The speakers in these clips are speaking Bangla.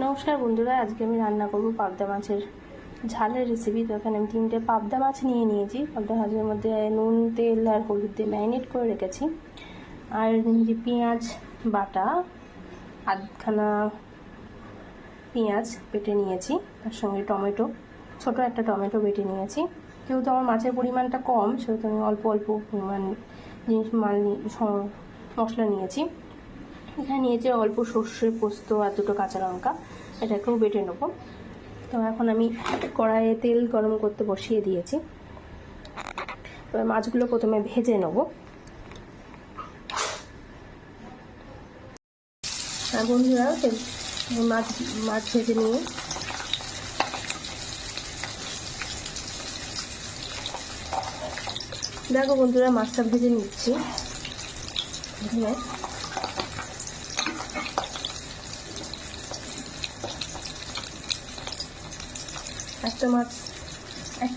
নমস্কার বন্ধুরা, আজকে আমি রান্না করব পাবদা মাছের ঝালের রেসিপি। তো এখানে আমি 3টে পাবদা মাছ নিয়েছি। পাবদা মাছের মধ্যে নুন, তেল আর হলুদ দিয়ে ম্যারিনেট করে রেখেছি। আর যে পেঁয়াজ বাটা, আধখানা পেঁয়াজ বেটে নিয়েছি, তার সঙ্গে টমেটো, ছোট একটা টমেটো বেটে নিয়েছি। যেহেতু আমার মাছের পরিমাণটা কম, সেহেতু আমি অল্প অল্প পরিমাণ মশলা নিয়েছি। এখানে নিয়েছি অল্প সর্ষে, পোস্ত আর দুটো কাঁচা লঙ্কা, এটাকেও বেটে নেবো। তো এখন আমি কড়াইয়ে তেল গরম করতে বসিয়ে দিয়েছি। এবার মাছগুলো প্রথমে ভেজে নেব। আর বন্ধুরা, মাছ ভেজে নিয়ে দেখো বন্ধুরা, মাছটা ভেজে নিচ্ছি।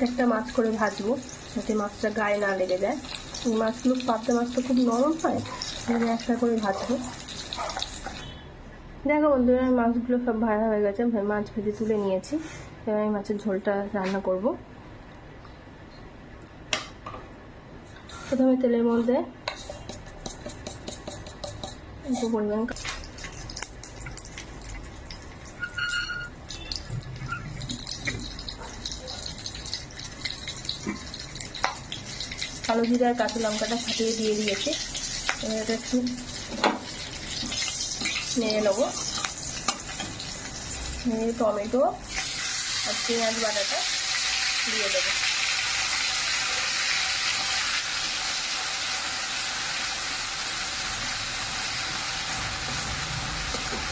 একটা মাছ করে ভাজবো, যাতে মাছটা গায়ে না লেগে যায়। এই মাছগুলো, পাবদা মাছটা খুব নরম হয়, একটা করে ভাজবো। দেখো বন্ধুরা, মাছগুলো সব ভাজা হয়ে গেছে, মাছ ভেজে তুলে নিয়েছি। এবার আমি মাছের ঝোলটা রান্না করব। প্রথমে তেলের মধ্যে অল্প পরিমাণ কালো জিরা আর কাঁচা লঙ্কাটা ফাটিয়ে দিয়ে দিয়েছি। এবার এটা একটু নেড়ে নেবো। টমেটো আর পেঁয়াজ বাটাটা দিয়ে দেবো।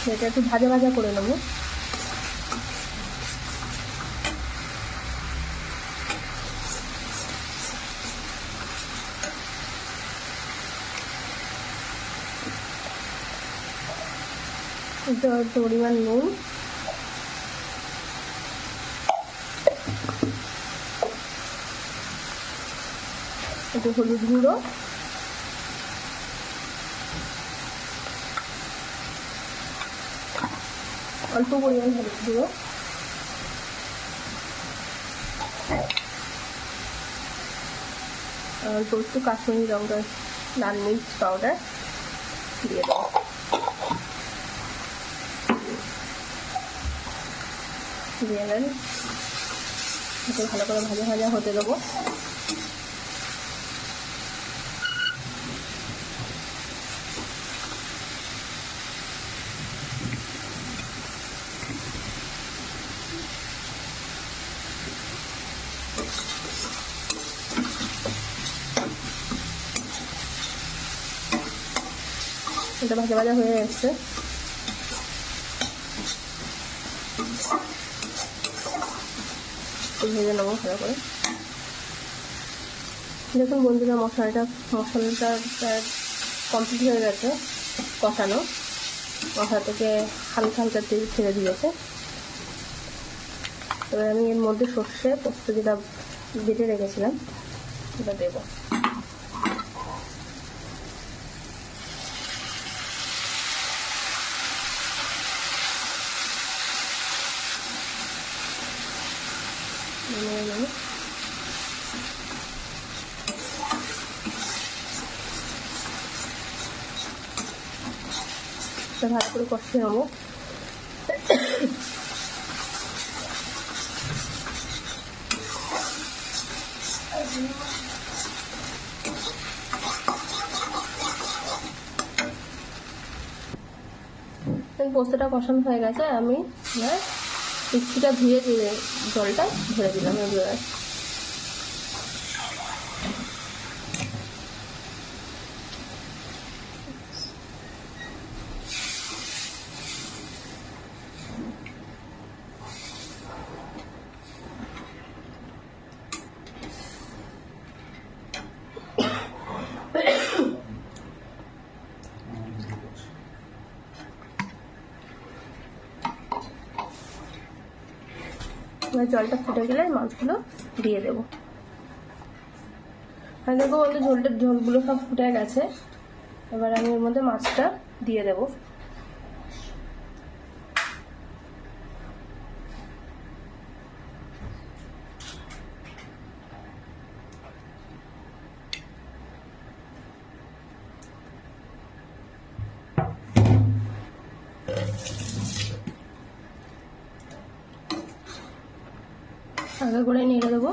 সেটা একটু ভাজা ভাজা করে নেবো। পরিমাণ নুন, একটু হলুদ গুঁড়ো, অল্প পরিমাণ হলুদ গুঁড়ো, অল্প একটু কাশ্মীরি লঙ্কার লাল মির্চ পাউডার দিয়ে দেবো। দিয়ে দেন, এটা ভালো করে ভাজা ভাজা হতে দেবো। এটা ভাজা ভাজা হয়ে এসছে। ভেজে নেবো ভালো করে। দেখুন বন্ধুরা, মশলাটা কমপ্লিট হয়ে গেছে কষানো। মশলা থেকে হালকা হালকা তেল ছেড়ে দিয়েছে। এবার আমি এর মধ্যে সর্ষে, পোস্ত যেটা বেটে রেখেছিলাম সেটা দেবো। ভালো করে কষিয়ে নেবো। পোস্তটা কষানো হয়ে গেছে। আমি মিক্সিটা ধুয়ে দিয়ে জলটা ধরে দিলাম এবার। এবার জলটা ফুটে গেলে মাছগুলো দিয়ে দেবো। আর দেখো বন্ধু, ঝোলগুলো সব ফুটে গেছে। এবার আমি এর মধ্যে মাছটা দিয়ে দেবো। হালকা করে নেড়ে দেবো,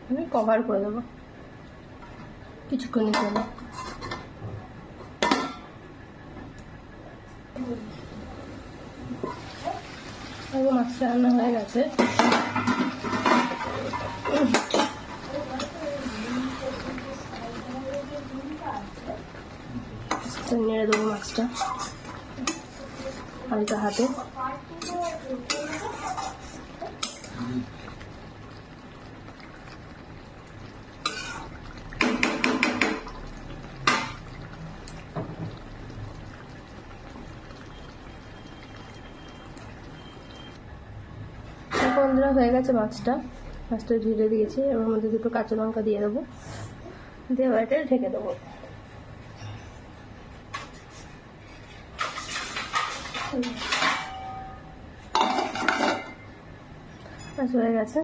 আমি কভার করে দেবো কিছুক্ষণের জন্য। মাছটা রান্না হয়ে গেছে, নেড়ে দেবো মাছটা হালকা হাতে। বন্ধুরা হয়ে গেছে মাছটা ঢেলে দিয়েছি, এর মধ্যে দুটো কাঁচা লঙ্কা দিয়ে দেবো, দিয়ে এটা ঢেকে দেবো। হয়ে গেছে।